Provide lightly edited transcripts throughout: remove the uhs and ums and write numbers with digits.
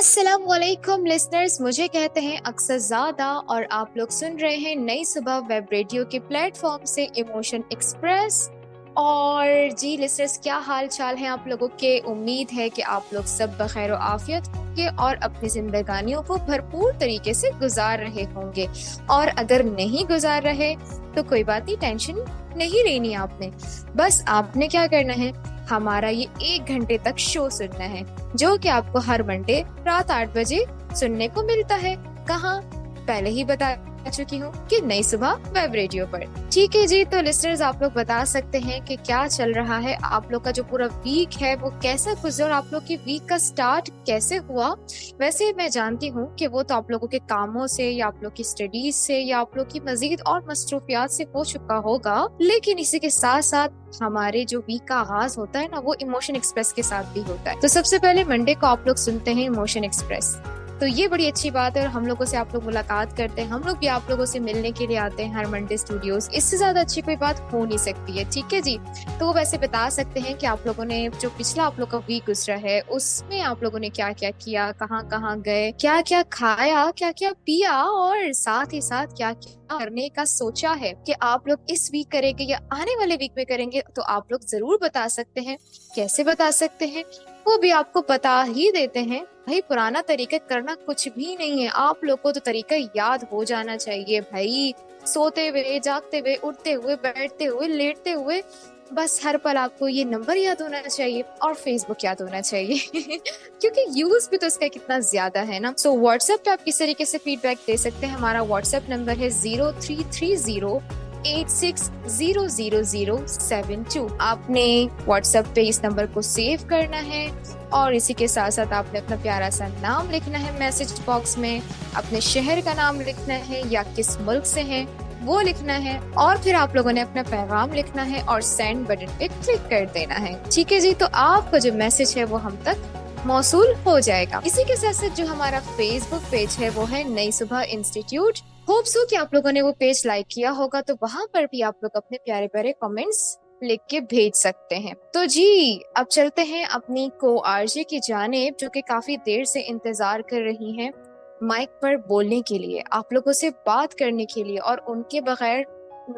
अस्सलाम वालेकुम लिसनर्स, मुझे कहते हैं अक्सर ज़्यादा और आप लोग सुन रहे हैं नई सुबह वेब रेडियो के प्लेटफॉर्म से इमोशन एक्सप्रेस। और जी लिसनर्स, क्या हाल चाल है आप लोगों के? उम्मीद है कि आप लोग सब बखैर व आफियत होंगे और अपनी जिंदगानियों को भरपूर तरीके से गुजार रहे होंगे। और अगर नहीं गुजार रहे तो कोई बात नहीं, टेंशन नहीं लेनी आपने। बस आपने क्या करना है, हमारा ये 1 घंटे तक शो सुनना है, जो कि आपको हर मंडे रात 8 बजे सुनने को मिलता है। कहाँ? पहले ही बता चुकी हूँ कि नई सुबह वेब रेडियो पर। ठीक है जी, तो लिसनर्स आप लोग बता सकते हैं कि क्या चल रहा है, आप लोग का जो पूरा वीक है वो कैसा गुजरा और आप लोग के वीक का स्टार्ट कैसे हुआ। वैसे मैं जानती हूँ कि वो तो आप लोगों के कामों से या आप लोग की स्टडीज से या आप लोग की मजीद और मसरूफियात से हो चुका होगा, लेकिन इसी के साथ साथ हमारे जो वीक का आगाज होता है ना, वो इमोशन एक्सप्रेस के साथ भी होता है। तो सबसे पहले मंडे को आप लोग सुनते हैं इमोशन एक्सप्रेस, तो ये बड़ी अच्छी बात है और हम लोगों से आप लोग मुलाकात करते हैं, हम लोग भी आप लोगों से मिलने के लिए आते हैं हर मंडे स्टूडियोज। इससे ज्यादा अच्छी कोई बात हो नहीं सकती है। ठीक है जी, तो वैसे बता सकते हैं कि आप लोगों ने जो पिछला आप लोग का वीक गुजरा है उसमें आप लोगों ने क्या क्या किया, कहाँ कहाँ गए, क्या क्या खाया, क्या क्या पिया और साथ ही साथ क्या क्या करने का सोचा है कि आप लोग इस वीक करेंगे या आने वाले वीक में करेंगे। तो आप लोग जरूर बता सकते हैं। कैसे बता सकते हैं वो भी आपको बता ही देते हैं। भाई पुराना तरीका करना कुछ भी नहीं है, आप लोग को तो तरीका याद हो जाना चाहिए भाई। सोते हुए, जागते हुए, उठते हुए, बैठते हुए, लेटते हुए, बस हर पल आपको ये नंबर याद होना चाहिए और फेसबुक याद होना चाहिए क्योंकि यूज भी तो इसका कितना ज्यादा है ना। सो व्हाट्सएप पे आप किस तरीके से फीडबैक दे सकते हैं। हमारा व्हाट्सएप नंबर है 033086000072। आपने व्हाट्सएप पे इस नंबर को सेव करना है और इसी के साथ साथ आपने अपना प्यारा सा नाम लिखना है मैसेज बॉक्स में, अपने शहर का नाम लिखना है या किस मुल्क से हैं वो लिखना है, और फिर आप लोगों ने अपना पैगाम लिखना है और सेंड बटन पे क्लिक कर देना है। ठीक है जी, तो आपका जो मैसेज है वो हम तक मौसूल हो जाएगा। इसी के साथ साथ जो हमारा फेसबुक पेज है वो है नई सुबह इंस्टीट्यूट। होप सो कि आप लोगों ने वो पेज लाइक किया होगा, तो वहाँ पर भी आप लोग अपने प्यारे प्यारे कमेंट्स लिख के भेज सकते हैं। तो जी अब चलते हैं अपनी को आरजे की जानिब, जो कि काफी देर से इंतजार कर रही हैं माइक पर बोलने के लिए, आप लोगों से बात करने के लिए। और उनके बगैर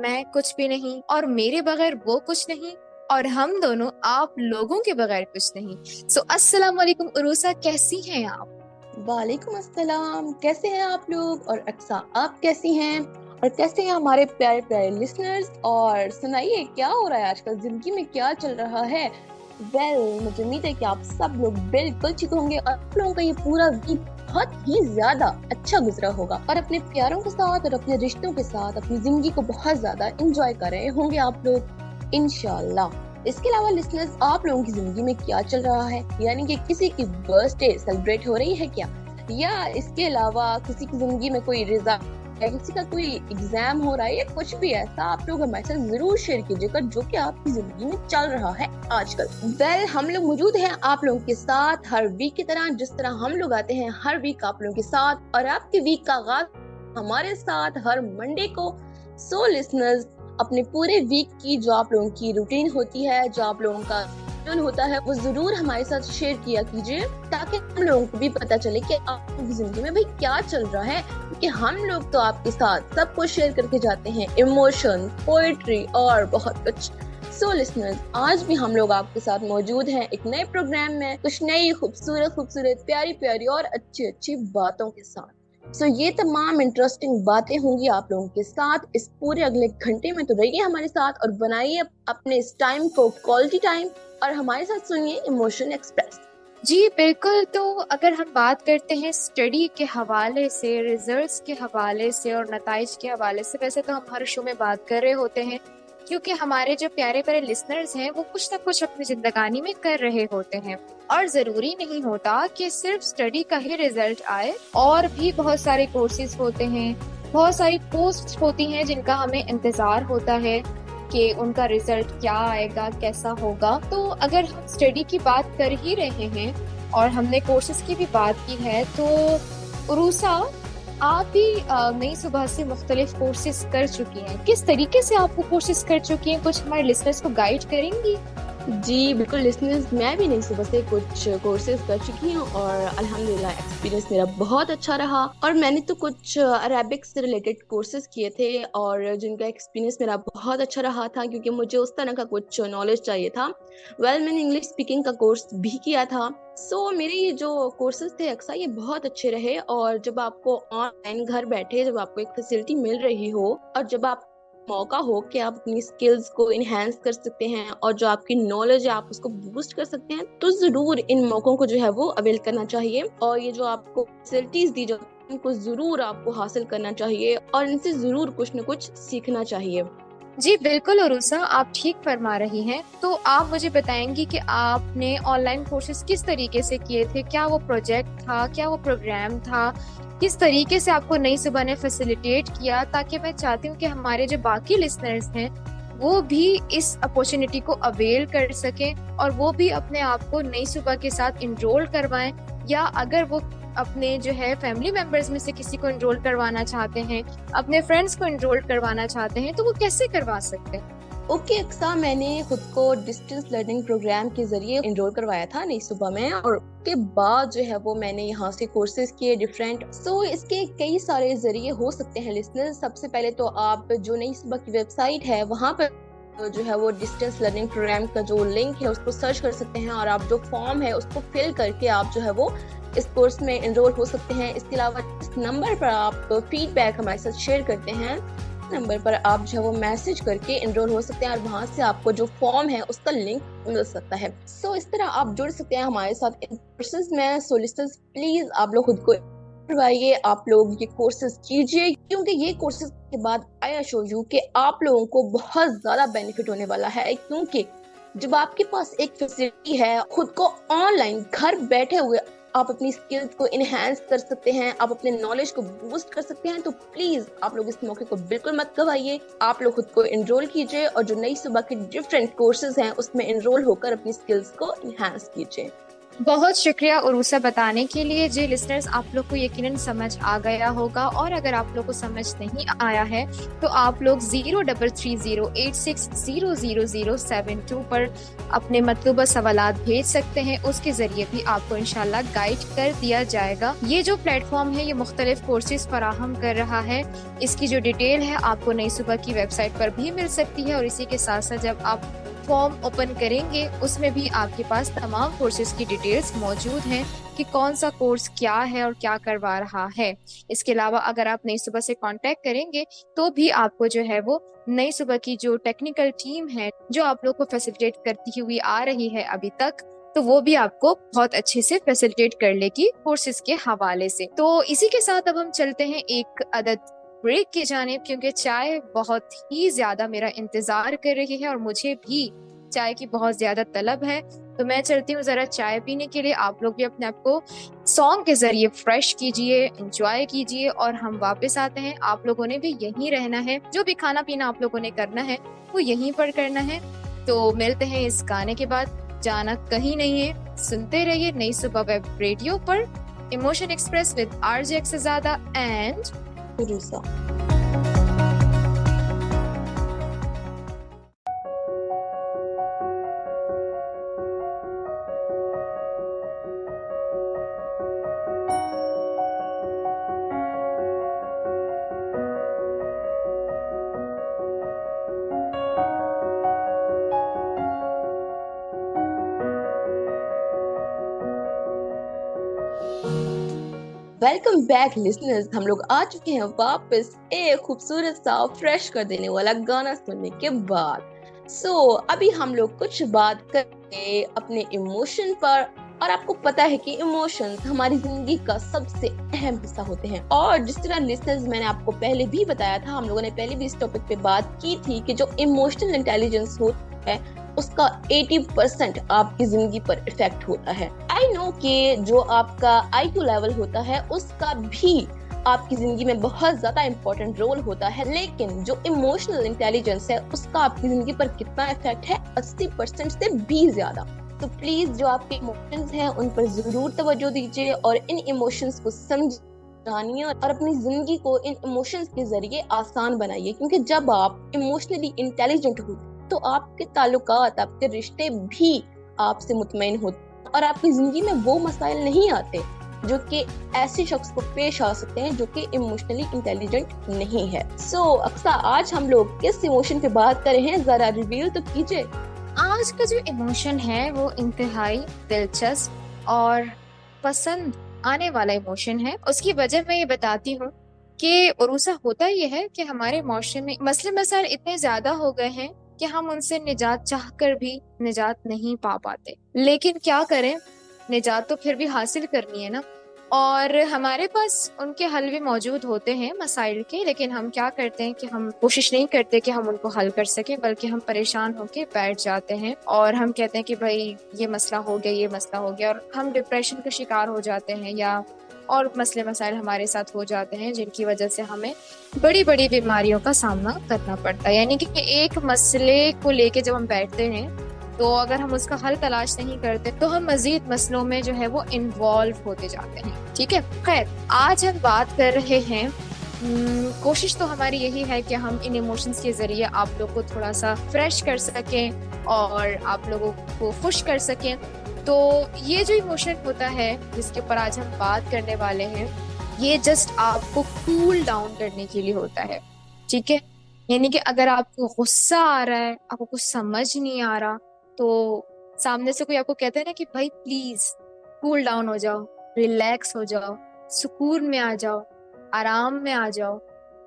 मैं कुछ भी नहीं और मेरे बगैर वो कुछ नहीं और हम दोनों आप लोगों के बगैर कुछ नहीं। सो अस्सलाम वालेकुम उरूसा, कैसी हैं आप? वालेकुम अस्सलाम, कैसे हैं आप लोग? और अक्सा, आप कैसी हैं? और कैसे हैं हमारे प्यारे प्यारे लिसनर्स? और सुनाइए, क्या हो रहा है आजकल, जिंदगी में क्या चल रहा है? मुझे उम्मीद है कि आप सब लोग बिल्कुल ठीक होंगे और आप लोगों का ये पूरा वीक बहुत ही ज्यादा अच्छा गुजरा होगा और अपने प्यारों के साथ और अपने रिश्तों के साथ अपनी जिंदगी को बहुत ज्यादा एंजॉय कर रहे होंगे आप लोग, इंशाल्लाह। इसके अलावा लिसनर्स, आप लोगों की जिंदगी में क्या चल रहा है? यानी कि किसी की बर्थडे सेलिब्रेट हो रही है क्या? या इसके अलावा किसी की जिंदगी में कोई रिजल्ट या किसी का कोई एग्जाम हो रहा है या कुछ भी ऐसा, आप लोग हमारे साथ जरूर शेयर कीजिएगा जो कि आपकी जिंदगी में चल रहा है आजकल। हम लोग मौजूद हैं आप लोगों के साथ हर वीक की तरह, जिस तरह हम लोग आते हैं हर वीक आप लोगों के साथ, और आपके वीक का आगाज हमारे साथ हर मंडे को। सो लिसनर्स, अपने पूरे वीक की जो आप लोगों की रूटीन होती है, जो आप लोगों का होता है, वो जरूर हमारे साथ शेयर किया कीजिए ताकि हम लोगों को भी पता चले कि आपकी जिंदगी में भाई क्या चल रहा है। क्योंकि हम लोग तो आपके साथ सब कुछ शेयर करके जाते हैं, इमोशन, पोएट्री और बहुत कुछ। सो लिसनर्स, आज भी हम लोग आपके साथ मौजूद हैं एक नए प्रोग्राम में, कुछ नई खूबसूरत प्यारी प्यारी और अच्छी अच्छी बातों के साथ। सो ये तमाम इंटरेस्टिंग बातें होंगी आप लोगों के साथ इस पूरे अगले घंटे में। तो रहिए हमारे साथ और बनाइए अपने इस टाइम को क्वालिटी टाइम और हमारे साथ सुनिए इमोशन एक्सप्रेस। जी बिल्कुल, तो अगर हम बात करते हैं स्टडी के हवाले से, रिजल्ट्स के हवाले से और नताइज के हवाले से, वैसे तो हम हर शो में बात कर रहे होते हैं क्योंकि हमारे जो प्यारे प्यारे लिसनर्स हैं वो कुछ ना कुछ अपनी जिंदगानी में कर रहे होते हैं और जरूरी नहीं होता कि सिर्फ स्टडी का ही रिजल्ट आए, और भी बहुत सारे कोर्सेज होते हैं, बहुत सारी पोस्ट होती हैं जिनका हमें इंतजार होता है कि उनका रिजल्ट क्या आएगा, कैसा होगा। तो अगर हम स्टडी की बात कर ही रहे हैं और हमने कोर्सेज की भी बात की है, तो उरूसा आप भी नई सुबह से मुख्तलिफ कोर्सेज कर चुकी हैं। किस तरीके से आप वो कोर्सेज कर चुकी हैं, कुछ हमारे लिसनर्स को गाइड करेंगी? جی بالکل لسنرز، میں بھی نہیں صبح سے کچھ کورسز کر چکی ہوں اور الحمدللہ ایکسپیرینس میرا بہت اچھا رہا. اور میں نے تو کچھ عربک سے ریلیٹڈ کورسز کیے تھے اور جن کا ایکسپیرینس میرا بہت اچھا رہا تھا کیونکہ مجھے اس طرح کا کچھ نالج چاہیے تھا. میں نے انگلش اسپیکنگ کا کورس بھی کیا تھا. میرے یہ جو کورسز تھے اکثر یہ بہت اچھے رہے. اور جب آپ کو آن لائن گھر بیٹھے جب آپ کو ایک فیسلٹی مل رہی ہو اور جب آپ موقع ہو کہ آپ اپنی سکلز کو انہینس کر سکتے ہیں اور جو آپ کی نالج ہے آپ اس کو بوسٹ کر سکتے ہیں تو ضرور ان موقعوں کو جو ہے وہ اویل کرنا چاہیے. اور یہ جو آپ کو فیسلٹیز دی جاتی ہیں ان کو ضرور آپ کو حاصل کرنا چاہیے اور ان سے ضرور کچھ نہ کچھ سیکھنا چاہیے. جی بالکل عروسہ، آپ ٹھیک فرما رہی ہیں. تو آپ مجھے بتائیں گی کہ آپ نے آن لائن کورسز کس طریقے سے کیے تھے؟ کیا وہ پروجیکٹ تھا؟ کیا وہ پروگرام تھا؟ کس طریقے سے آپ کو نئی صبح نے فیسیلیٹیٹ کیا؟ تاکہ میں چاہتی ہوں کہ ہمارے جو باقی لسنرز ہیں وہ بھی اس اپورچونیٹی کو اویل کر سکیں اور وہ بھی اپنے آپ کو نئی صبح کے ساتھ انرول کروائیں، یا اگر وہ اپنے جو ہے فیملی ممبرز میں سے کسی کو انرول کروانا چاہتے ہیں، اپنے فرینڈز کو انرول کروانا چاہتے ہیں، تو وہ کیسے کروا سکتے ہیں؟ اوکے اقصا، میں نے خود کو ڈسٹینس لرننگ پروگرام کے ذریعے انرول کروایا تھا نئی صبح میں اور اس کے بعد جو ہے وہ میں نے یہاں سے کورسز کیے ڈفرینٹ. اس کے کئی سارے ذریعے ہو سکتے ہیں لسنر. سب سے پہلے تو آپ جو نئی صبح کی ویب سائٹ ہے وہاں پر جو ہے وہ ڈسٹینس لرننگ پروگرام کا جو لنک ہے اس کو سرچ کر سکتے ہیں اور آپ جو فارم ہے اس کو فل کر کے آپ جو ہے وہ اس کورس میں انرول ہو سکتے ہیں. اس کے علاوہ اس نمبر پر آپ فیڈ بیک ہمارے ساتھ شیئر کرتے ہیں، نمبر پر آپ جو ہے وہ میسج کر کے انرول ہو سکتے ہیں اور وہاں سے آپ کو جو فارم ہے اس کا لنک مل سکتا ہے. اس طرح آپ جڑ سکتے ہیں ہمارے ساتھ ان کورسز میں. لسنرز پلیز آپ لوگ خود کو کروائیے، آپ لوگ یہ کورسز کیجئے کیونکہ یہ کورسز کے بعد آئی شو یو کہ آپ لوگوں کو بہت زیادہ بینیفٹ ہونے والا ہے. کیونکہ جب آپ کے پاس ایک فیسلٹی ہے خود کو آن لائن گھر بیٹھے ہوئے آپ اپنی سکلز کو انہینس کر سکتے ہیں، آپ اپنے نالج کو بوسٹ کر سکتے ہیں، تو پلیز آپ لوگ اس موقع کو بالکل مت گوائیے. آپ لوگ خود کو انرول کیجئے اور جو نئی صبح کے ڈفرینٹ کورسز ہیں اس میں انرول ہو کر اپنی سکلز کو انہینس کیجئے. بہت شکریہ عروسہ بتانے کے لیے. جی لسنرز، آپ لوگ کو یقیناً سمجھ آ گیا ہوگا، اور اگر آپ لوگ کو سمجھ نہیں آیا ہے تو آپ لوگ 033086000072 پر اپنے مطلوبہ سوالات بھیج سکتے ہیں. اس کے ذریعے بھی آپ کو انشاءاللہ گائیڈ کر دیا جائے گا. یہ جو پلیٹ فارم ہے یہ مختلف کورسز فراہم کر رہا ہے. اس کی جو ڈیٹیل ہے آپ کو نئی صبح کی ویب سائٹ پر بھی مل سکتی ہے، اور اسی کے ساتھ ساتھ جب آپ فارم اوپن کریں گے اس میں بھی آپ کے پاس تمام کورسز کی ڈیٹیلز موجود ہیں کہ کون سا کورس کیا ہے اور کیا کروا رہا ہے. اس کے علاوہ اگر آپ نئی صبح سے کانٹیکٹ کریں گے تو بھی آپ کو جو ہے وہ نئی صبح کی جو ٹیکنیکل ٹیم ہے جو آپ لوگ کو فیسیلیٹیٹ کرتی ہوئی آ رہی ہے ابھی تک، تو وہ بھی آپ کو بہت اچھے سے فیسیلیٹیٹ کر لے گی کورسز کے حوالے سے. تو اسی کے ساتھ اب ہم چلتے ہیں ایک عدد بریک کی جانب، کیونکہ چائے بہت ہی زیادہ میرا انتظار کر رہی ہے اور مجھے بھی چائے کی بہت زیادہ طلب ہے. تو میں چلتی ہوں ذرا چائے پینے کے لیے. آپ لوگ بھی اپنے آپ کو سانگ کے ذریعے فریش کیجئے، انجوائے کیجئے، اور ہم واپس آتے ہیں. آپ لوگوں نے بھی یہیں رہنا ہے، جو بھی کھانا پینا آپ لوگوں نے کرنا ہے وہ یہیں پر کرنا ہے. تو ملتے ہیں اس گانے کے بعد. جانا کہیں نہیں ہے، سنتے رہیے نئی صبح ویب ریڈیو پر، ایموشن ایکسپریس ود RJ اقصیزادہ and Urusa. Welcome back listeners, ہم لوگ آ چکے ہیں واپس ایک خوبصورت سا فریش کر دینے والا گانا سننے کے بعد. ابھی ہم لوگ کچھ بات کریں گے اپنے ایموشن پر. اور آپ کو پتا ہے کہ ایموشنز ہماری زندگی کا سب سے اہم حصہ ہوتے ہیں. اور جس طرح لسنرز میں نے آپ کو پہلے بھی بتایا تھا، ہم لوگوں نے پہلے بھی اس ٹاپک پہ بات کی تھی کہ جو ایموشنل انٹیلیجنس ہوتا ہے اس کا 80% آپ کی زندگی پر افیکٹ ہوتا ہے. آئی نو کہ جو آپ کا IQ لیول ہوتا ہے اس کا بھی آپ کی زندگی میں بہت زیادہ امپورٹنٹ رول ہوتا ہے، لیکن جو ایموشنل انٹیلیجنس ہے اس کا آپ کی زندگی پر کتنا افیکٹ ہے؟ 80% سے بھی زیادہ. تو پلیز جو آپ کے ایموشنز ہیں ان پر ضرور توجہ دیجیے اور ان ایموشنز کو سمجھانیے اور اپنی زندگی کو ان ایموشنز کے ذریعے آسان بنائیے. کیونکہ جب آپ ایموشنلی انٹیلیجنٹ ہوتے तो आपके ताल्लुकात, आपके रिश्ते भी आपसे मुतमईन होते और आपकी जिंदगी में वो मसाइल नहीं आते जो कि ऐसे शख्स को पेश आ सकते हैं जो कि इमोशनली इंटेलिजेंट नहीं है। अक्सा, आज हम लोग किस इमोशन पे बात कर रहे हैं, जरा रिवील तो कीजिए। आज का जो इमोशन है वो इंतहाई दिलचस्प और पसंद आने वाला इमोशन है। उसकी वजह मैं ये बताती हूँ कि उरूसा होता ये है कि हमारे माशरे में मसले मसाइल इतने ज्यादा हो गए हैं कि हम उनसे निजात चाह कर भी निजात नहीं पा पाते। लेकिन क्या करें, निजात तो फिर भी हासिल करनी है ना। और हमारे पास उनके हल भी मौजूद होते हैं मसाइल के, लेकिन हम क्या करते हैं कि हम कोशिश नहीं करते कि हम उनको हल कर सकें, बल्कि हम परेशान होके बैठ जाते हैं और हम कहते हैं कि भाई ये मसला हो गया, ये मसला हो गया, और हम डिप्रेशन का शिकार हो जाते हैं या और मसले मसाइल हमारे साथ हो जाते हैं जिनकी वजह से हमें बड़ी बड़ी बीमारियों का सामना करना पड़ता है। यानी कि एक मसले को लेके जब हम बैठते हैं तो अगर हम उसका हल तलाश नहीं करते तो हम मजीद मसलों में जो है वो इन्वॉल्व होते जाते हैं। ठीक है, खैर आज हम बात कर रहे हैं, कोशिश तो हमारी यही है कि हम इन इमोशंस के जरिए आप लोग को थोड़ा सा फ्रेश कर सकें और आप लोगों को खुश कर सकें। तो ये जो इमोशन होता है जिसके ऊपर आज हम बात करने वाले हैं, ये जस्ट आपको कूल डाउन करने के लिए होता है। ठीक है, यानी कि अगर आपको गुस्सा आ रहा है, आपको कुछ समझ नहीं आ रहा, तो सामने से कोई आपको कहता है ना कि भाई प्लीज कूल डाउन हो जाओ, रिलैक्स हो जाओ, सुकून में आ जाओ, आराम में आ जाओ,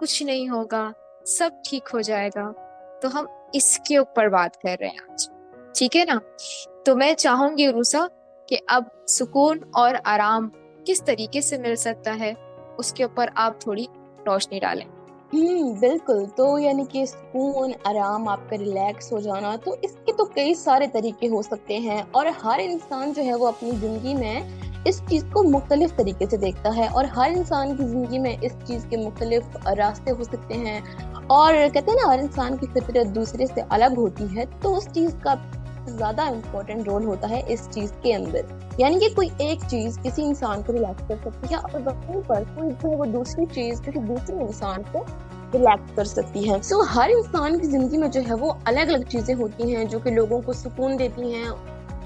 कुछ नहीं होगा, सब ठीक हो जाएगा, तो हम इसके ऊपर बात कर रहे हैं आज। ठीक है ना। तो मैं चाहूंगी उरूसा कि अब सुकून और आराम किस तरीके से मिल सकता है उसके ऊपर आप थोड़ी रोशनी डालें। बिल्कुल। तो यानी कि सुकून, आराम, आपका रिलैक्स हो जाना, तो इसके तो कई सारे तरीके हो सकते हैं और हर इंसान जो है वो अपनी जिंदगी में इस चीज को मुख्तलिफ तरीके से देखता है और हर इंसान की जिंदगी में इस चीज के मुख्तलिफ रास्ते हो सकते हैं। और कहते हैं ना, हर इंसान की फितरत दूसरे से अलग होती है, तो उस चीज का ज्यादा इम्पोर्टेंट रोल होता है इस चीज के अंदर। यानी कि कोई एक चीज किसी इंसान को रिलैक्स कर सकती है और वहीं पर कोई जो है वो दूसरी चीज किसी दूसरे इंसान को रिलैक्स कर सकती है। हर इंसान की जिंदगी में जो है वो अलग अलग चीजें होती हैं जो कि लोगों को सुकून देती हैं,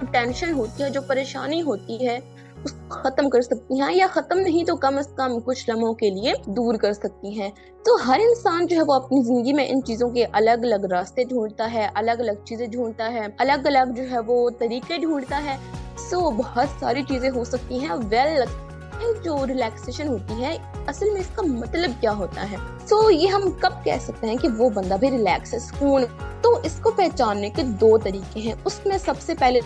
टेंशन होती है, जो परेशानी होती है उसको खत्म कर सकती हैं, या खत्म नहीं तो कम से कम कुछ लम्हों के लिए दूर कर सकती हैं। तो हर इंसान जो है वो अपनी जिंदगी में इन चीजों के अलग अलग रास्ते ढूंढता है, अलग अलग चीजें ढूंढता है, अलग अलग जो है वो तरीके ढूंढता है। बहुत सारी चीजें हो सकती हैं। जो रिलैक्सेशन होती है, असल में इसका मतलब क्या होता है? ये हम कब कह सकते हैं कि वो बंदा भी रिलैक्स है, सुकून? तो इसको पहचानने के दो तरीके हैं। उसमें सबसे पहले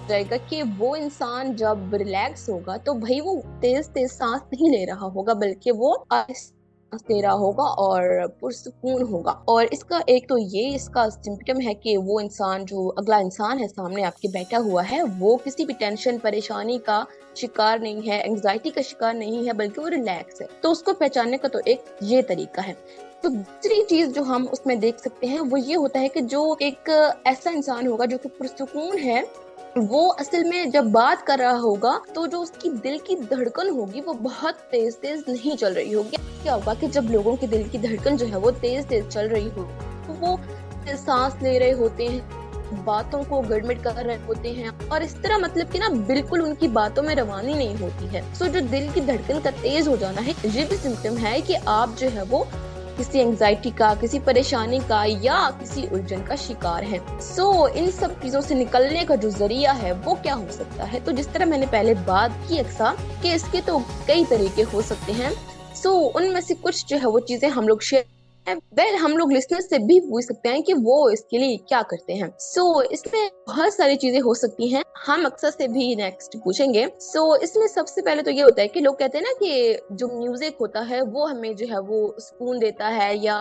जाएगा कि वो इंसान जब रिलैक्स होगा तो भाई वो तेज तेज सांस नहीं ले रहा होगा, बल्कि वो सांस ले रहा होगा और पुरसुकून होगा। और इसका एक तो ये इसका सिम्पटम है कि वो इंसान, जो अगला इंसान है सामने आपके बैठा हुआ है, वो किसी भी टेंशन परेशानी का शिकार नहीं है, एंजाइटी का शिकार नहीं है, बल्कि वो रिलैक्स है। तो उसको पहचानने का तो एक ये तरीका है। तो दूसरी चीज जो हम उसमें देख सकते हैं वो ये होता है कि जो एक ऐसा इंसान होगा जो कि पुरसुकून है, वो असल में जब बात कर रहा होगा तो जो उसकी दिल की धड़कन होगी वो बहुत तेज तेज नहीं चल रही होगी। क्या होगा कि जब लोगों की दिल की धड़कन जो है वो तेज तेज चल रही हो तो वो सांस ले रहे होते हैं, बातों को गड़मिट कर रहे होते हैं और इस तरह मतलब कि ना बिल्कुल उनकी बातों में रवानी नहीं होती है। जो दिल की धड़कन का तेज हो जाना है, ये भी सिम्टम है कि आप जो है वो किसी एंजाइटी का, किसी परेशानी का या किसी उलझन का शिकार है। इन सब चीजों से निकलने का जो जरिया है वो क्या हो सकता है? तो जिस तरह मैंने पहले बात की अक्सा कि इसके तो कई तरीके हो सकते हैं। उनमें से कुछ जो है वो चीजें हम लोग हम लोग लिसनर्स से भी पूछ सकते हैं कि वो इसके लिए क्या करते हैं। इसमें बहुत सारी चीजें हो सकती हैं, हम अक्सर से भी नेक्स्ट पूछेंगे। इसमें सबसे पहले तो ये होता है कि लोग कहते हैं ना कि जो म्यूजिक होता है वो हमें जो है वो सुकून देता है या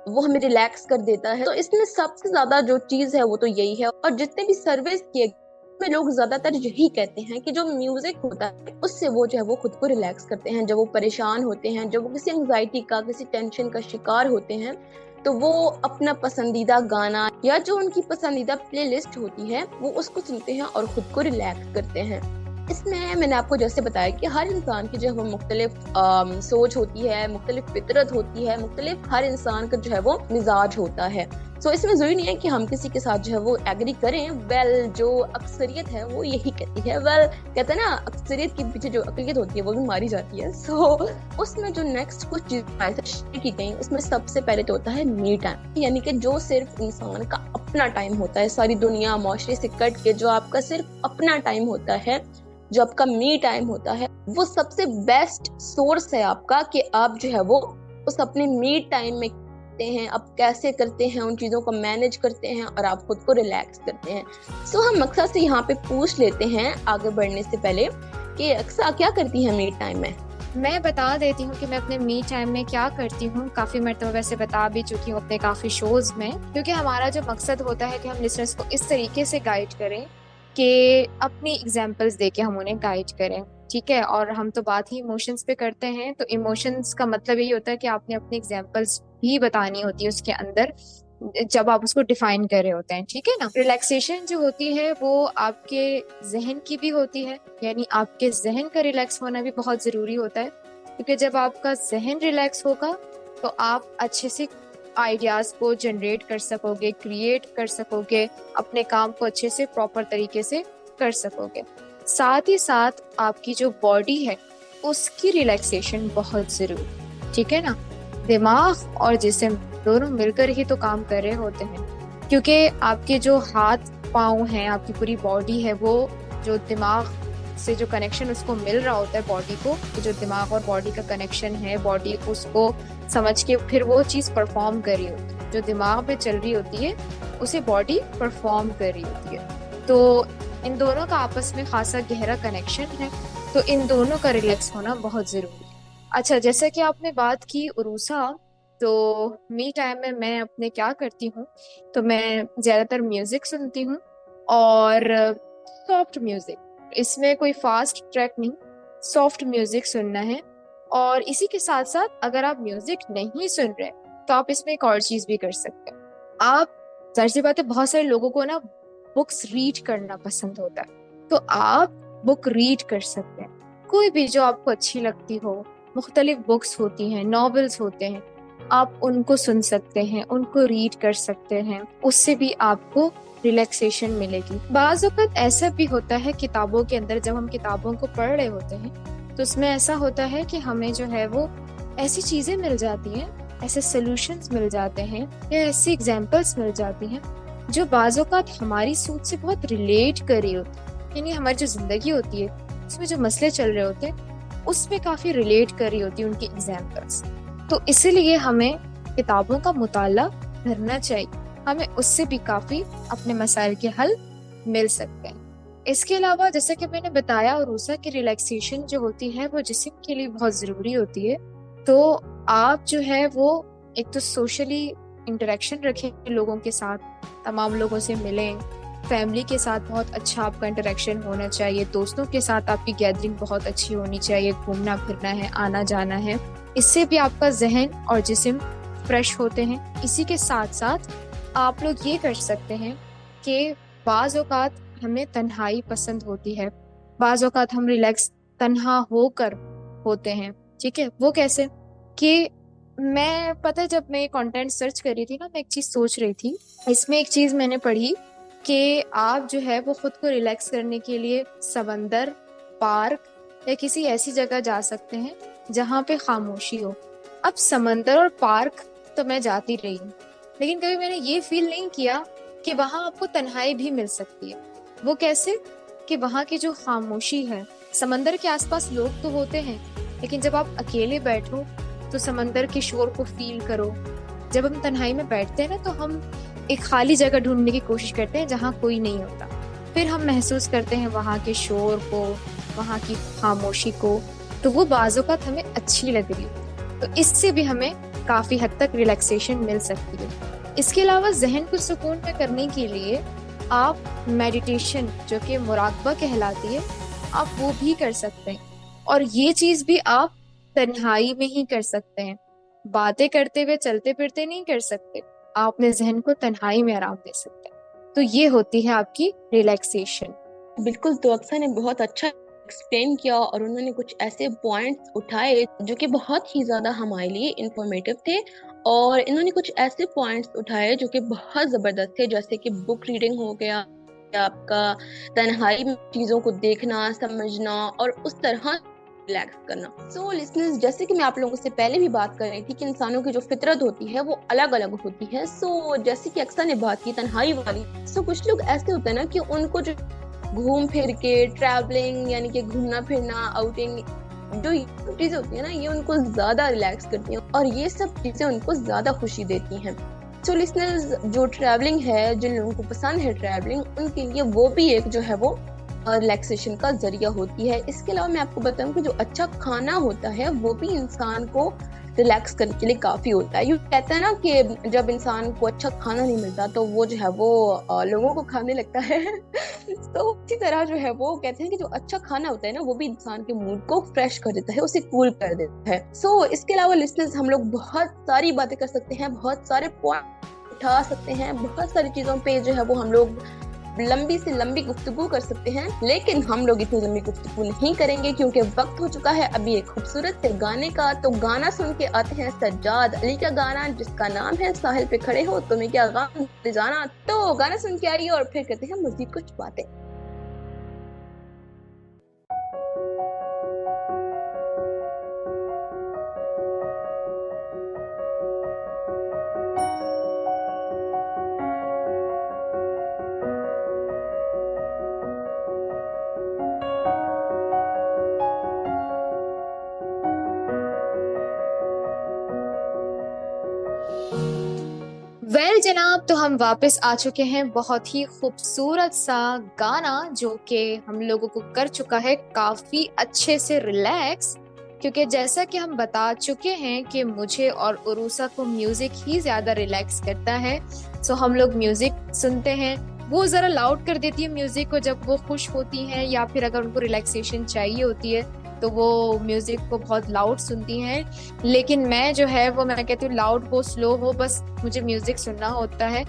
वो हमें रिलैक्स कर देता है। तो इसमें सबसे ज्यादा जो चीज है वो तो यही है। और जितने भी सर्वेस किए में लोग ज्यादातर यही कहते हैं कि जो म्यूजिक होता है उससे वो जो है वो खुद को रिलैक्स करते हैं। जब वो परेशान होते हैं, जब वो किसी एंजाइटी का, किसी टेंशन का शिकार होते हैं, तो वो अपना पसंदीदा गाना या जो उनकी पसंदीदा प्लेलिस्ट होती है वो उसको सुनते हैं और खुद को रिलैक्स करते हैं। इसमें मैंने आपको जैसे बताया कि हर इंसान की जो है वो मुख्तलिफ सोच होती है, मुख्तलिफ फितरत होती है, मुख्तलिफ हर इंसान का जो है वो मिजाज होता है। سو اس میں ضروری نہیں ہے کہ ہم کسی کے ساتھ جو ہے وہ ایگری کریں. جو اکثریت ہے وہ یہی کہتی ہے. کہتے ہیں نا اکثریت کے پیچھے جو اقلیت ہوتی ہے وہ بھی ماری جاتی ہے. سو اس میں جو نیکسٹ کچھ چیزیں کی گئی اس میں سب سے پہلے تو ہوتا ہے می ٹائم, یعنی کہ جو صرف انسان کا اپنا ٹائم ہوتا ہے, ساری دنیا معاشرے سے کٹ کے جو آپ کا صرف اپنا ٹائم ہوتا ہے, جو آپ کا می ٹائم ہوتا ہے, وہ سب سے بیسٹ سورس ہے آپ کا کہ آپ جو ہے وہ اس اپنے می ٹائم میں ہیں, آپ کیسے کرتے ہیں, ان چیزوں کو مینج کرتے ہیں اور آپ خود کو ریلیکس کرتے ہیں. سو ہم اکثر سے یہاں پہ پوچھ لیتے ہیں آگے بڑھنے سے پہلے کہ اکثر کیا کرتی ہیں می ٹائم میں بتا دیتی ہوں کہ میں اپنے می ٹائم میں کیا کرتی ہوں. کافی مرتبہ ویسے بتا بھی چکی ہوں اپنے کافی شوز میں, کیونکہ ہمارا جو مقصد ہوتا ہے کہ ہم لسنرس کو اس طریقے سے گائیڈ کریں کہ اپنی ایگزامپلس دے کے ہم انہیں گائیڈ کریں, ٹھیک ہے. اور ہم تو بات ہی ایموشنس پہ کرتے ہیں, تو ایموشنس کا مطلب یہی ہوتا ہے کہ آپ نے اپنی ایگزامپلس بھی بتانی ہوتی ہے اس کے اندر جب آپ اس کو ڈیفائن کر رہے ہوتے ہیں, ٹھیک ہے نا. ریلیکسیشن جو ہوتی ہے وہ آپ کے ذہن کی بھی ہوتی ہے, یعنی آپ کے ذہن کا ریلیکس ہونا بھی بہت ضروری ہوتا ہے, کیونکہ جب آپ کا ذہن ریلیکس ہوگا تو آپ اچھے سے آئیڈیاز کو جنریٹ کر سکو گے, کریٹ کر سکو گے, اپنے کام کو اچھے سے پراپر طریقے سے کر سکو گے. ساتھ ہی ساتھ آپ کی جو باڈی ہے اس کی ریلیکسیشن بہت ضروری, ٹھیک ہے نا. دماغ اور جسم دونوں مل کر ہی تو کام کر رہے ہوتے ہیں, کیونکہ آپ کے جو ہاتھ پاؤں ہیں, آپ کی پوری باڈی ہے, وہ جو دماغ سے جو کنیکشن اس کو مل رہا ہوتا ہے باڈی کو, جو دماغ اور باڈی کا کنیکشن ہے, باڈی اس کو سمجھ کے پھر وہ چیز پرفارم کر رہی ہوتی ہے, جو دماغ میں چل رہی ہوتی ہے اسے باڈی پرفارم کر رہی ہوتی ہے. تو ان دونوں کا آپس میں خاصا گہرا کنیکشن ہے, تو ان دونوں کا ریلیکس ہونا بہت ضروری ہے. اچھا, جیسا کہ آپ نے بات کی عروسہ, تو می ٹائم میں میں اپنے کیا کرتی ہوں, تو میں زیادہ تر میوزک سنتی ہوں اور سافٹ میوزک. اس میں کوئی فاسٹ ٹریک نہیں, سافٹ میوزک سننا ہے. اور اسی کے ساتھ ساتھ اگر آپ میوزک نہیں سن رہے تو آپ اس میں ایک اور چیز بھی کر سکتے ہیں. آپ ظاہر سی بات ہے بہت سارے لوگوں کو نا بکس ریڈ کرنا پسند ہوتا ہے, تو آپ بک ریڈ کر سکتے ہیں, کوئی بھی جو آپ کو اچھی لگتی ہو. مختلف بکس ہوتی ہیں, ناولس ہوتے ہیں, آپ ان کو سن سکتے ہیں, ان کو ریڈ کر سکتے ہیں, اس سے بھی آپ کو ریلیکسیشن ملے گی. بعض اوقات ایسا بھی ہوتا ہے کتابوں کے اندر, جب ہم کتابوں کو پڑھ رہے ہوتے ہیں تو اس میں ایسا ہوتا ہے کہ ہمیں جو ہے وہ ایسی چیزیں مل جاتی ہیں, ایسے سولوشنز مل جاتے ہیں, یا ایسی ایگزامپلس مل جاتی ہیں جو بعض اوقات ہماری سوچ سے بہت ریلیٹ کر رہی ہوتی ہے. یعنی ہماری جو زندگی ہوتی ہے اس میں جو مسئلے چل رہے ہوتے ہیں اس میں کافی ریلیٹ کر رہی ہوتی ہے ان کی ایگزامپلس. تو اسی لیے ہمیں کتابوں کا مطالعہ کرنا چاہیے, ہمیں اس سے بھی کافی اپنے مسائل کے حل مل سکتے ہیں. اس کے علاوہ جیسا کہ میں نے بتایا عروسہ کی ریلیکسیشن جو ہوتی ہے وہ جسم کے لیے بہت ضروری ہوتی ہے. تو آپ جو ہے وہ ایک تو سوشلی انٹریکشن رکھیں لوگوں کے ساتھ, تمام لوگوں سے ملیں, فیملی کے ساتھ بہت اچھا آپ کا انٹریکشن ہونا چاہیے, دوستوں کے ساتھ آپ کی گیدرنگ بہت اچھی ہونی چاہیے, گھومنا پھرنا ہے, آنا جانا ہے, اس سے بھی آپ کا ذہن اور جسم فریش ہوتے ہیں. اسی کے ساتھ ساتھ آپ لوگ یہ کر سکتے ہیں کہ بعض اوقات ہمیں تنہائی پسند ہوتی ہے, بعض اوقات ہم ریلیکس تنہا ہو کر ہوتے ہیں, ٹھیک ہے. وہ کیسے کہ میں پتہ جب میں کانٹینٹ سرچ کر رہی تھی نا, میں ایک چیز سوچ رہی تھی, اس میں ایک چیز میں نے پڑھی کہ آپ جو ہے وہ خود کو ریلیکس کرنے کے لیے سمندر, پارک یا کسی ایسی جگہ جا سکتے ہیں جہاں پہ خاموشی ہو. اب سمندر اور پارک تو میں جاتی رہی ہوں, لیکن کبھی میں نے یہ فیل نہیں کیا کہ وہاں آپ کو تنہائی بھی مل سکتی ہے. وہ کیسے کہ وہاں کی جو خاموشی ہے, سمندر کے آس پاس لوگ تو ہوتے ہیں لیکن جب آپ اکیلے بیٹھو تو سمندر کے شور کو فیل کرو. جب ہم تنہائی میں بیٹھتے ہیں نا تو ہم ایک خالی جگہ ڈھونڈنے کی کوشش کرتے ہیں جہاں کوئی نہیں ہوتا, پھر ہم محسوس کرتے ہیں وہاں کے شور کو, وہاں کی خاموشی کو, تو وہ بعض اوقات ہمیں اچھی لگ رہی ہے. تو اس سے بھی ہمیں کافی حد تک ریلیکسیشن مل سکتی ہے. اس کے علاوہ ذہن کو سکون میں کرنے کے لیے آپ میڈیٹیشن جو کہ مراقبہ کہلاتی ہے, آپ وہ بھی کر سکتے ہیں. اور یہ چیز بھی آپ تنہائی میں ہی کر سکتے ہیں, باتیں کرتے ہوئے چلتے پھرتے نہیں کر سکتے, آپ اپنے ذہن کو تنہائی میں آرام دے سکتے ہیں. تو یہ ہوتی ہے آپ کی ریلیکسیشن. بالکل, تو اکثر نے بہت اچھا ایکسپلین کیا اور انہوں نے کچھ ایسے پوائنٹس اٹھائے جو کہ بہت ہی زیادہ ہمارے لیے انفارمیٹیو تھے और इन्होंने कुछ ऐसे पॉइंट्स उठाए जो कि बहुत जबरदस्त थे, जैसे कि बुक रीडिंग हो गया, आपका तन्हाई में चीजों को देखना, समझना और उस तरह रिलैक्स करना। सो लिसनर्स, जैसे कि मैं आप लोगों से पहले भी बात कर रही थी कि इंसानों की जो फितरत होती है वो अलग अलग होती है। सो जैसे कि अक्सर ने बात की तन्हाई वाली, सो कुछ लोग ऐसे होते हैं ना कि उनको जो घूम फिर के ट्रैवलिंग यानी कि घूमना फिरना, आउटिंग, जो ये चीजें होती है ना, ये उनको ज्यादा रिलैक्स करती हैं और ये सब चीजें उनको ज्यादा खुशी देती हैं। सो लिसनर्स, जो ट्रैवलिंग है, जिन लोगों को पसंद है ट्रैवलिंग, उनके लिए वो भी एक जो है वो रिलैक्सेशन का जरिया होती है। इसके अलावा मैं आपको बताऊं कि जो अच्छा खाना होता है वो भी इंसान को रिलैक्स करने के लिए काफी होता है। यूँ कहते हैं ना कि जब इंसान को अच्छा खाना नहीं मिलता तो वो जो है वो लोगों को खाने लगता है। तो इसी तरह जो है वो कहते हैं कि जो अच्छा खाना होता है ना, वो भी इंसान के मूड को फ्रेश कर देता है, उसे कूल कर देता है। सो इसके अलावा लिसनर्स, हम लोग बहुत सारी बातें कर सकते हैं, बहुत सारे पॉइंट उठा सकते हैं, बहुत सारी चीजों पे जो है वो हम लोग लंबी से लंबी गुफ्तगू कर सकते हैं, लेकिन हम लोग इतनी लंबी गुफ्तगू नहीं करेंगे क्योंकि वक्त हो चुका है अभी एक खूबसूरत से गाने का। तो गाना सुन के आते हैं सज्जाद अली का गाना, जिसका नाम है साहिल पे खड़े हो तुम्हें क्या गम जाना। तो गाना सुन के आइए और फिर करते हैं मजीद कुछ बातें। जनाब, तो हम वापस आ चुके हैं। बहुत ही खूबसूरत सा गाना जो कि हम लोगों को कर चुका है काफी अच्छे से रिलैक्स, क्योंकि जैसा कि हम बता चुके हैं कि मुझे और उरूसा को म्यूजिक ही ज्यादा रिलैक्स करता है। सो हम लोग म्यूजिक सुनते हैं, वो जरा लाउड कर देती है म्यूजिक को जब वो खुश होती हैं, या फिर अगर उनको रिलैक्सेशन चाहिए होती है तो वो म्यूजिक को बहुत लाउड सुनती हैं। लेकिन मैं जो है वो मैं कहती हूँ लाउड हो स्लो हो, बस मुझे म्यूजिक सुनना होता है।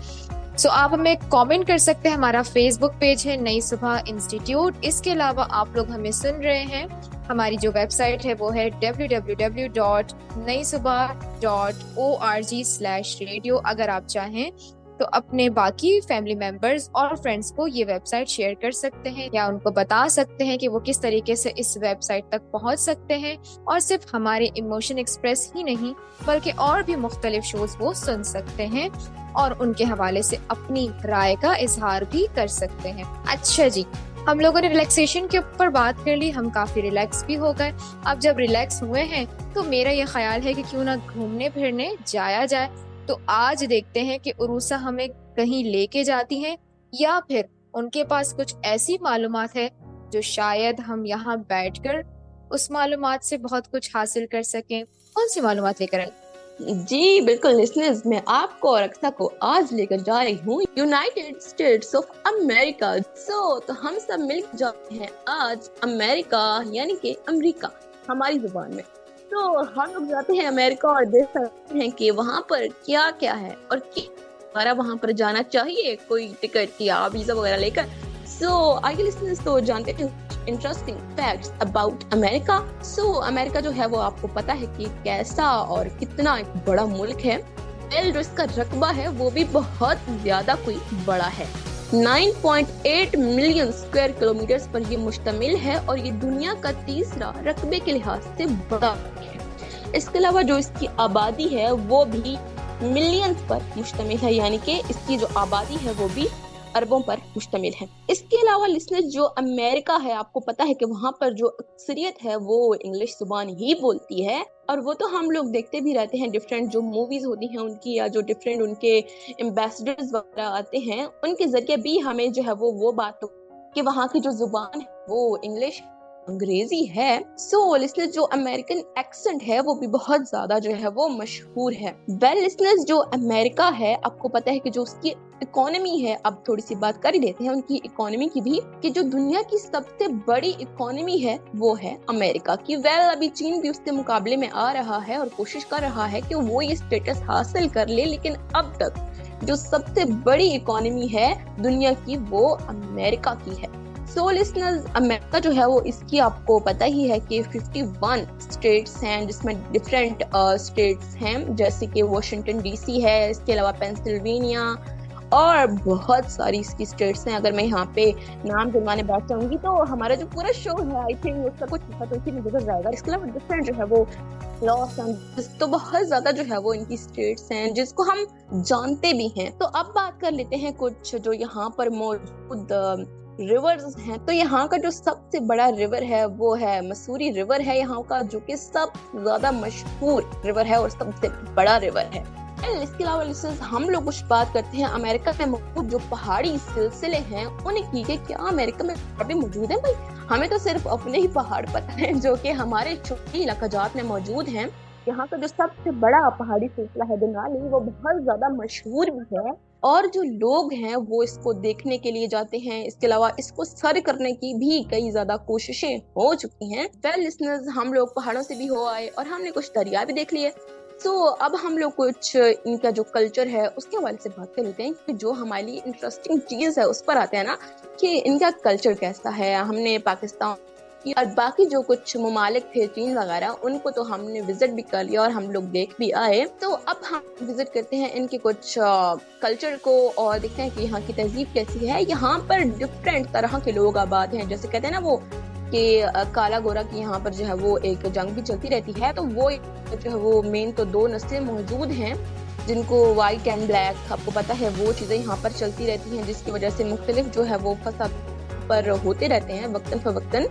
सो आप हमें कमेंट कर सकते हैं, हमारा फेसबुक पेज है नई सुबह इंस्टीट्यूट। इसके अलावा आप लोग हमें सुन रहे हैं, हमारी जो वेबसाइट है वो है www.naisubah.org/radio। अगर आप चाहें तो अपने बाकी फैमिली मेंबर्स और फ्रेंड्स को ये वेबसाइट शेयर कर सकते हैं, या उनको बता सकते हैं कि वो किस तरीके से इस वेबसाइट तक पहुंच सकते हैं, और सिर्फ हमारे इमोशन एक्सप्रेस ही नहीं बल्कि और भी मुख्तलिफ शोज वो सुन सकते हैं और उनके हवाले से अपनी राय का इजहार भी कर सकते हैं। अच्छा जी, हम लोगों ने रिलैक्सेशन के ऊपर बात कर ली, हम काफी रिलैक्स भी हो गए। अब जब रिलैक्स हुए हैं तो मेरा ये ख्याल है कि क्यों ना घूमने फिरने जाया जाए। तो आज देखते हैं कि उरूसा हमें कहीं लेके जाती हैं, या फिर उनके पास कुछ ऐसी मालूमात है जो शायद हम यहाँ बैठकर उस मालूमात से बहुत कुछ हासिल कर सकें। कौन सी मालूमात लेकर आए? जी बिल्कुल लिसनर्स, मैं आपको और अक्सा को आज लेकर जा रही हूँ यूनाइटेड स्टेट्स ऑफ अमेरिका। तो हम सब मिल जाते हैं आज अमेरिका, यानी कि अमेरिका हमारी जुबान में। तो हम लोग जाते हैं अमेरिका और देख सकते हैं कि वहाँ पर क्या क्या है और हमारा वहाँ पर जाना चाहिए कोई टिकट या वीजा वगैरह लेकर। सो आइए लिसनर्स, तो जानते हैं interesting facts about America. So America जो है वो आपको पता है कि कैसा और कितना एक बड़ा मुल्क है। जो इसका रकबा है वो भी बहुत ज्यादा कोई बड़ा है, 9.8 मिलियन स्क्वायर किलोमीटर पर ये मुश्तमिल है और ये दुनिया का तीसरा रकबे के लिहाज से बड़ा है। इसके अलावा जो इसकी आबादी है वो भी मिलियंस पर मुश्तमिल है, यानी कि इसकी जो आबादी है वो भी अरबों पर मुश्तमिल है। इसके अलावा लिसनर, जो अमेरिका है आपको पता है कि वहाँ पर जो अक्सरियत है वो इंग्लिश जुबान ही बोलती है, और वो तो हम लोग देखते भी रहते हैं डिफरेंट जो मूवीज होती हैं उनकी, या जो डिफरेंट उनके एम्बेसडर्स वगैरह आते हैं उनके जरिए भी हमें जो है वो बात कि वहाँ की जो जुबान है वो इंग्लिश अंग्रेजी है। सो लिसनर्स, जो अमेरिकन एक्सेंट है वो भी बहुत ज्यादा जो है वो मशहूर है। वेल लिसनर्स, जो अमेरिका है आपको पता है कि जो उसकी इकोनॉमी है, अब थोड़ी सी बात कर ही लेते हैं उनकी इकोनॉमी की भी, कि जो दुनिया की सबसे बड़ी इकोनॉमी है वो है अमेरिका की। वेल अभी चीन भी उसके मुकाबले में आ रहा है और कोशिश कर रहा है कि वो ये स्टेटस हासिल कर ले, लेकिन अब तक जो सबसे बड़ी इकोनॉमी है दुनिया की वो अमेरिका की है। सो लिसनर्स, अमेरिका जो है वो इसकी आपको पता ही है कि 51 स्टेट्स हैं, जिसमें डिफरेंट स्टेट्स हैं, जैसे कि वॉशिंगटन डीसी है, इसके अलावा पेंसिल्वेनिया और बहुत सारी इसकी स्टेट्स हैं। अगर मैं यहाँ पे नाम गिनवाने बैठ जाऊंगी तो हमारा जो पूरा शो है आई थिंक उसका कुछ हिस्सा तो इसी में गुजर जाएगा। इसके अलावा डिफरेंट जो है वो लॉस एंजल्स, तो बहुत ज्यादा जो है वो इनकी स्टेट्स हैं जिसको हम जानते भी हैं। तो अब बात कर लेते हैं कुछ जो यहाँ पर मौजूद रिवर्स हैं। तो यहाँ का जो सबसे बड़ा रिवर है वो है मसूरी रिवर है यहाँ का, जो कि सबसे ज्यादा मशहूर रिवर है और सबसे बड़ा रिवर है। इसके अलावा हम लोग कुछ बात करते हैं अमेरिका में मौजूद जो पहाड़ी सिलसिले हैं उनकी, कि क्या अमेरिका में पहाड़ भी मौजूद है? भाई हमें तो सिर्फ अपने ही पहाड़ पता है जो कि हमारे छोटी इलाकाजात में मौजूद हैं। यहाँ का जो सबसे बड़ा पहाड़ी सिलसिला है देनाली, वो बहुत ज्यादा मशहूर भी है और जो लोग हैं वो इसको देखने के लिए जाते हैं। इसके अलावा इसको सर करने की भी कई ज्यादा कोशिशें हो चुकी हैं। वेल लिसनर्स, हम लोग पहाड़ों से भी हो आए और हमने कुछ दरिया भी देख लिए। अब हम लोग कुछ इनका जो कल्चर है उसके हवाले से बात कर लेते हैं कि जो हमारे लिए इंटरेस्टिंग चीज है उस पर आते हैं ना, कि इनका कल्चर कैसा है। हमने पाकिस्तान और बाकी जो कुछ ममालिक थे चीन वगैरह, उनको तो हमने विजिट भी कर लिया और हम लोग देख भी आए। तो अब हम विजिट करते हैं इनके कुछ कल्चर को और देखते हैं कि यहाँ की तहजीब कैसी है। यहाँ पर डिफरेंट तरह के लोग आबाद हैं, जैसे कहते हैं ना वो कि काला गोरा की यहाँ पर जो है वो एक जंग भी चलती रहती है। तो वो जो है वो मेन तो दो नस्लें मौजूद हैं जिनको व्हाइट एंड ब्लैक, आपको पता है वो चीजें यहाँ पर चलती रहती हैं, जिसकी वजह से मुख्तलिफ जो है वो फसाद पर होते रहते हैं वक्तन फवक्तन।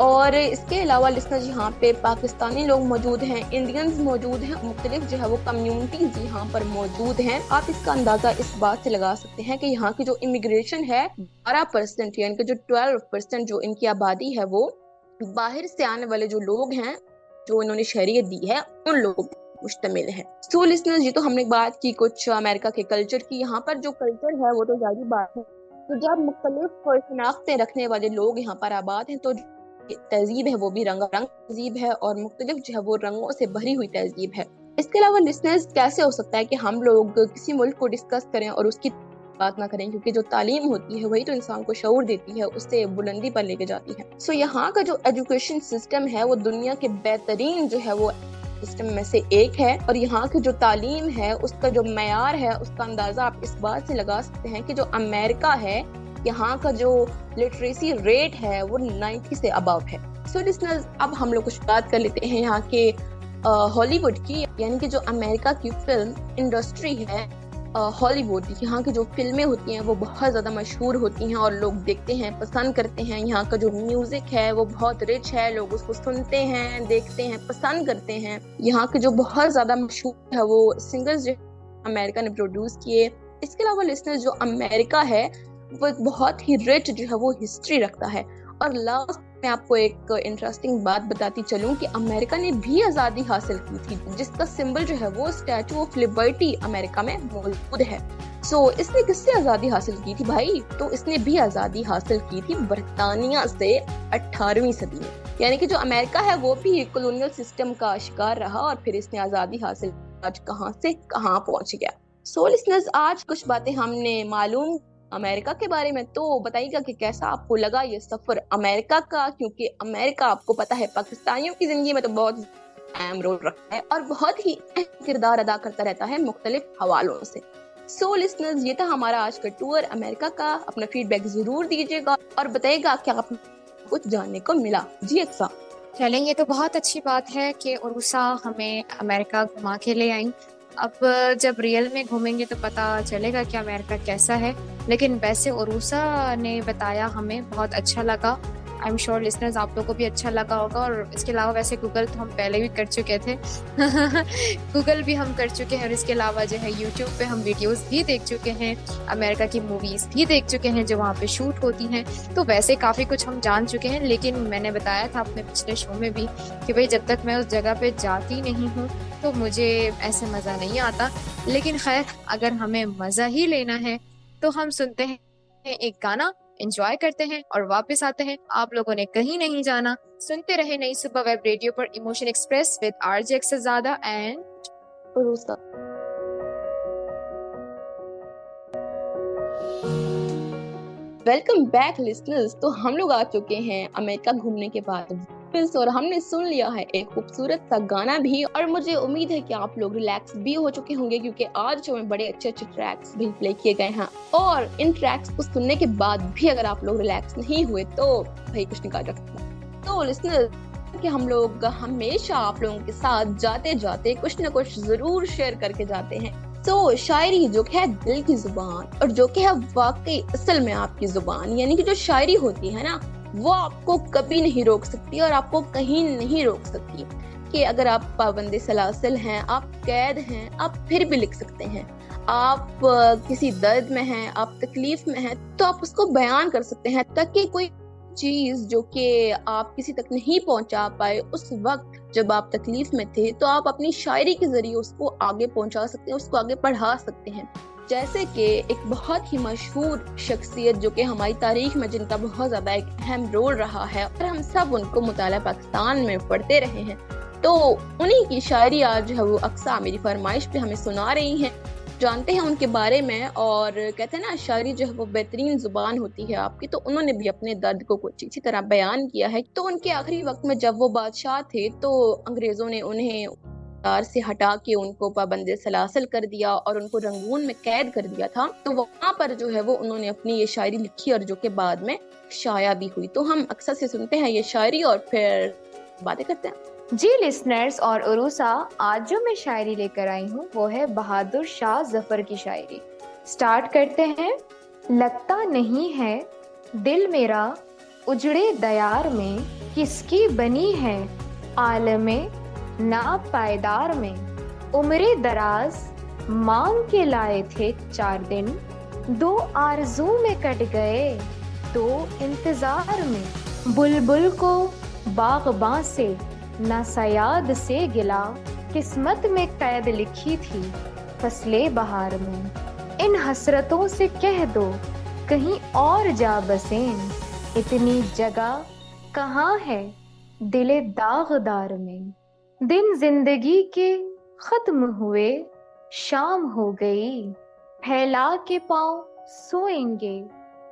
और इसके अलावा लिस्टर यहाँ पे पाकिस्तानी लोग मौजूद हैं, इंडियंस मौजूद हैं, मुख्तलिफ जो है वो कम्युनिटीज यहाँ पर मौजूद हैं। आप इसका अंदाजा इस बात से लगा सकते हैं कि यहाँ की जो इमिग्रेशन है 12%, यानी कि जो 12% जो इनकी आबादी है वो बाहर से आने वाले जो लोग हैं, जो इन्होंने शहरियत दी है, उन लोगों पर मुश्तमिल है। सो लिस्टनर्स, ये तो हमने बात की कुछ अमेरिका के कल्चर की। यहाँ पर जो कल्चर है वो तो जारी बात है, तो जब मुख्तलिफ शनाख्तें रखने वाले लोग यहाँ पर आबाद हैं तो तहजीब है वो भी रंगारंग तहजीब है और मुख्तलिफ जो है वो रंगों से भरी हुई तहजीब है। इसके अलावा लिस्टनर्स, कैसे हो सकता है कि हम लोग किसी मुल्क को डिस्कस करें और उसकी बात ना करें, क्योंकि जो तालीम होती है वही तो इंसान को शऊर देती है, उससे बुलंदी पर लेके जाती है। सो यहाँ का जो एजुकेशन सिस्टम है वो दुनिया के बेहतरीन जो है वो सिस्टम में से एक है। और यहाँ की जो तालीम है उसका जो मयार है उसका अंदाजा आप इस बात से लगा सकते हैं कि जो अमेरिका है, यहाँ का जो लिटरेसी रेट है वो 90 से अबव है। सो लिसनर्स, अब हम लोग कुछ बात कर लेते हैं यहाँ के हॉलीवुड की, यानी कि जो अमेरिका की फिल्म इंडस्ट्री है। हॉलीवुड, यहाँ की जो फिल्में होती हैं वो बहुत ज़्यादा मशहूर होती हैं और लोग देखते हैं, पसंद करते हैं। यहाँ का जो म्यूज़िक है वो बहुत रिच है, लोग उसको सुनते हैं, देखते हैं, पसंद करते हैं। यहाँ के जो बहुत ज़्यादा मशहूर है वो सिंगर्स जो अमेरिका ने प्रोड्यूस किए। इसके अलावा लिसनर्स, जो अमेरिका है वो एक बहुत ही रिच जो है वो हिस्ट्री रखता है। और लास्ट में आपको एक इंटरेस्टिंग बात बताती चलूं कि अमेरिका ने भी आज़ादी हासिल की थी, जिसका सिंबल जो है वो स्टैचू ऑफ लिबर्टी अमेरिका में मौजूद है। इसने किससे आज़ादी हासिल की थी भाई? तो इसने भी आज़ादी हासिल की थी बरतानिया से 18वीं सदी में। यानी कि जो अमेरिका है वो भी कॉलोनियल सिस्टम का शिकार रहा और फिर इसने आज़ादी हासिल आज कहाँ से कहाँ पहुंच गया। लिसनर्स, आज कुछ बातें हमने मालूम अमेरिका के बारे में, तो बताइएगा कि कैसा आपको लगा ये सफर अमेरिका का, क्योंकि अमेरिका आपको पता है पाकिस्तानियों की जिंदगी में तो बहुत अहम रोल रखता है और बहुत ही अहम किरदार अदा करता रहता है मुख्तलिफ हवालों से। लिसनर्स, ये था हमारा आज का टूर अमेरिका का। अपना फीडबैक जरूर दीजिएगा और बताइएगा क्या आपको कुछ जानने को मिला। जी अक्सा। चलें, ये तो बहुत अच्छी बात है कि उर्सा हमें अमेरिका घुमा के ले आई। अब जब रियल में घूमेंगे तो पता चलेगा कि अमेरिका कैसा है। लेकिन वैसे उर्सा ने बताया, हमें बहुत अच्छा लगा। आई एम श्योर लिसनर्स आप लोगों को भी अच्छा लगा होगा। और इसके अलावा वैसे गूगल तो हम पहले भी कर चुके थे गूगल भी हम कर चुके हैं और इसके अलावा जो है यूट्यूब पे हम वीडियोस भी देख चुके हैं, अमेरिका की मूवीज़ भी देख चुके हैं जो वहाँ पे शूट होती हैं। तो वैसे काफ़ी कुछ हम जान चुके हैं। लेकिन मैंने बताया था अपने पिछले शो में भी कि भाई जब तक मैं उस जगह पे जाती नहीं हूँ तो मुझे ऐसे मज़ा नहीं आता। लेकिन खैर, अगर हमें मज़ा ही लेना है तो हम सुनते हैं एक गाना, एंजॉय करते हैं और वापस आते हैं। आप लोगों ने कहीं नहीं जाना, सुनते रहे नई सुबह वेब रेडियो पर इमोशन एक्सप्रेस विद आरजे अक्सरज़ादा and Urusa. Welcome back listeners. तो हम लोग आ चुके हैं अमेरिका घूमने के बाद और हमने सुन लिया है एक खूबसूरत सा गाना भी, और मुझे उम्मीद है कि आप लोग रिलैक्स भी हो चुके होंगे क्योंकि आज जो में बड़े अच्छे अच्छे ट्रैक्स भी प्ले किए गए हैं। और इन ट्रैक्स को सुनने के बाद भी अगर आप लोग रिलैक्स नहीं हुए तो भाई कुछ नहीं कहा जा सकता। तो लिसनर्स कि हम लोग हमेशा आप लोगों के साथ जाते जाते कुछ न कुछ जरूर शेयर करके जाते हैं। तो शायरी जो कि है दिल की जुबान और जो कि है वाकई असल में आपकी जुबान, यानी कि जो शायरी होती है ना वो आपको कभी नहीं रोक सकती और आपको कहीं नहीं रोक सकती। कि अगर आप पाबंदी सलासिल हैं, आप कैद हैं, आप फिर भी लिख सकते हैं। आप किसी दर्द में हैं, आप तकलीफ में हैं, तो आप उसको बयान कर सकते हैं ताकि कोई चीज जो कि आप किसी तक नहीं पहुंचा पाए उस वक्त जब आप तकलीफ में थे, तो आप अपनी शायरी के जरिए उसको आगे पहुंचा सकते हैं, उसको आगे पढ़ा सकते हैं। जैसे कि एक बहुत ही मशहूर शख्सियत जो कि हमारी तारीख में जिनका बहुत ज्यादा एक अहम रोल रहा है और हम सब उनको मुताला पाकिस्तान में पढ़ते रहे हैं, तो उन्हीं की शायरी आज जो है वो अक्सा मेरी फरमाइश पे हमें सुना रही हैं। जानते हैं उनके बारे में। और कहते हैं ना शायरी जो है वो बेहतरीन जुबान होती है आपकी, तो उन्होंने भी अपने दर्द को कुछ इसी तरह बयान किया है। तो उनके आखिरी वक्त में जब वो बादशाह थे तो अंग्रेजों ने उन्हें से हटा के उनको पाबंदी सलासल कर दिया और उनको रंगून में कैद कर दिया था। तो वहां पर जो है वो उन्होंने अपनी ये शायरी लिखी और जो कि बाद में शाया भी हुई। तो हम अक्सर से सुनते हैं ये शायरी और फिर बातें करते हैं। जी लिसनर्स और उरूसा, आज जो मैं शायरी लेकर आई हूँ वो है बहादुर शाह जफर की शायरी। स्टार्ट करते हैं। लगता नहीं है दिल मेरा उजड़े दयार में, किसकी बनी है आलमे ना पायदार में। उम्रे दराज मांग के लाए थे 4 दिन, 2 आरज़ू में कट गए 2 इंतजार में। बुलबुल को बाग़बां से ना सयाद से गिला, किस्मत में कैद लिखी थी फसले बहार में। इन हसरतों से कह दो कहीं और जा बसें, इतनी जगह कहाँ है दिले दागदार में। दिन जिंदगी के खत्म हुए शाम हो गई, फैला के पाँव सोएंगे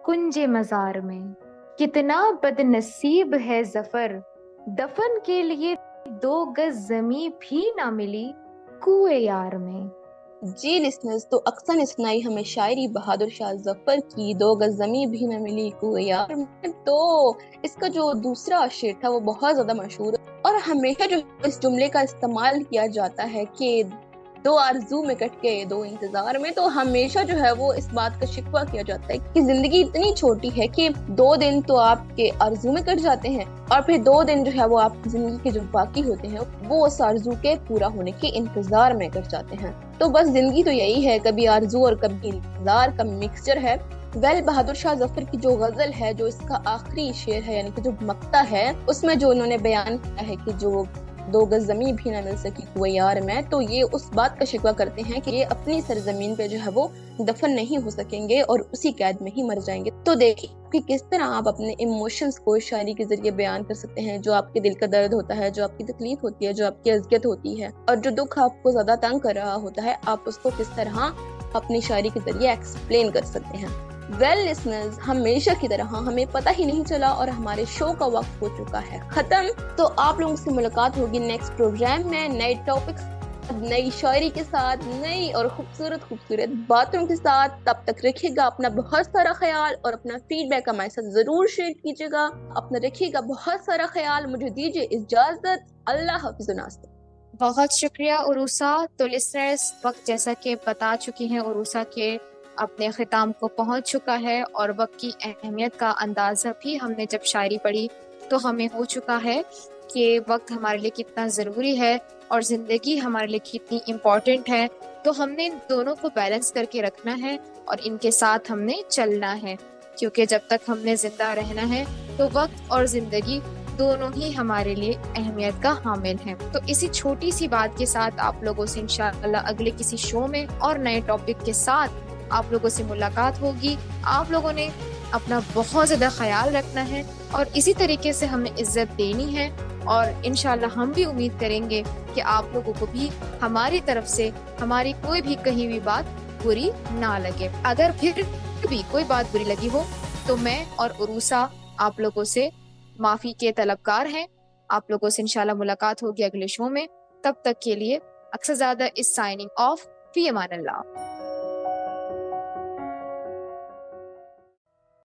कुंजे मजार में। कितना बदनसीब है जफर, दफन के लिए 2 गज जमी भी ना मिली कुएं यार में। जी लिसनर्स, तो अक्सर ने सुनाई हमें शायरी बहादुर शाह जफर की 2 गज जमी भी न मिली कुएं यार में। तो इसका जो दूसरा शेर था वो बहुत ज्यादा मशहूर और हमेशा जो इस जुमले का इस्तेमाल किया जाता है कि 2 आरज़ू में कट गए 2 इंतजार में, तो हमेशा जो है वो इस बात का शिकवा किया जाता है कि जिंदगी इतनी छोटी है कि 2 दिन तो आपके आरज़ू में कट जाते हैं और फिर 2 दिन जो है वो आपकी जिंदगी के जो बाकी होते हैं वो उस आरज़ू के पूरा होने के इंतजार में कट जाते हैं। तो बस जिंदगी तो यही है, कभी आरज़ू और कभी इंतजार का मिक्सचर है। बहादुर शाह जफर की जो गजल है, जो इसका आखिरी शेर है यानी कि जो मक्ता है, उसमें जो उन्होंने बयान किया है कि जो 2 गज जमी भी ना मिल सकी कुएं यार में, तो ये उस बात का शिकवा करते हैं कि ये अपनी सरजमीन पे जो है वो दफन नहीं हो सकेंगे और उसी कैद में ही मर जाएंगे। तो देखिए कि किस तरह आप अपने इमोशंस को शायरी के जरिए बयान कर सकते हैं। जो आपके दिल का दर्द होता है, जो आपकी तकलीफ होती है, जो आपकी अज़ियत होती है और जो दुख आपको ज्यादा तंग कर रहा होता है, आप उसको किस तरह अपनी शायरी के जरिए एक्सप्लेन कर सकते हैं। वेल लिसनर्स, हमेशा की तरह हमें पता ही नहीं चला और हमारे शो का वक्त हो चुका है खत्म। तो आप लोगों से मुलाकात होगी नेक्स्ट प्रोग्राम में नए टॉपिक्स, नई शायरी के साथ, नई और खूबसूरत बातों के साथ। तब तक रखिएगा अपना बहुत सारा ख्याल और अपना फीडबैक हमारे साथ जरूर शेयर कीजिएगा। अपना रखिएगा बहुत सारा ख्याल। मुझे दीजिए इजाजत। अल्लाह हाफिज़। बहुत शुक्रिया उरूसा। तो लिसनर्स, वक्त जैसा कि बता चुकी हैं उरूसा के अपने ख़िताम को पहुंच चुका है और वक्त की अहमियत का अंदाज़ा भी हमने जब शायरी पढ़ी तो हमें हो चुका है कि वक्त हमारे लिए कितना ज़रूरी है और ज़िंदगी हमारे लिए कितनी इम्पॉर्टेंट है। तो हमने इन दोनों को बैलेंस करके रखना है और इनके साथ हमने चलना है, क्योंकि जब तक हमने ज़िंदा रहना है तो वक्त और ज़िंदगी दोनों ही हमारे लिए अहमियत का हामिल हैं। तो इसी छोटी सी बात के साथ आप लोगों से इंशाअल्लाह अगले किसी शो में और नए टॉपिक के साथ आप लोगों से मुलाकात होगी। आप लोगों ने अपना बहुत ज़्यादा ख्याल रखना है और इसी तरीके से हमें इज्जत देनी है और इंशाल्लाह हम भी उम्मीद करेंगे कि आप लोगों को भी हमारी तरफ से हमारी कोई भी कहीं भी बात बुरी ना लगे। अगर फिर भी कोई बात बुरी लगी हो تو میں اور عروسہ آپ لوگوں سے معافی کے طلبگار ہیں. آپ لوگوں سے انشاءاللہ ملاقات ہوگی اگلے شو میں. تب تک کے لیے اکثر زیادہ از سائننگ آف. فی امان اللہ.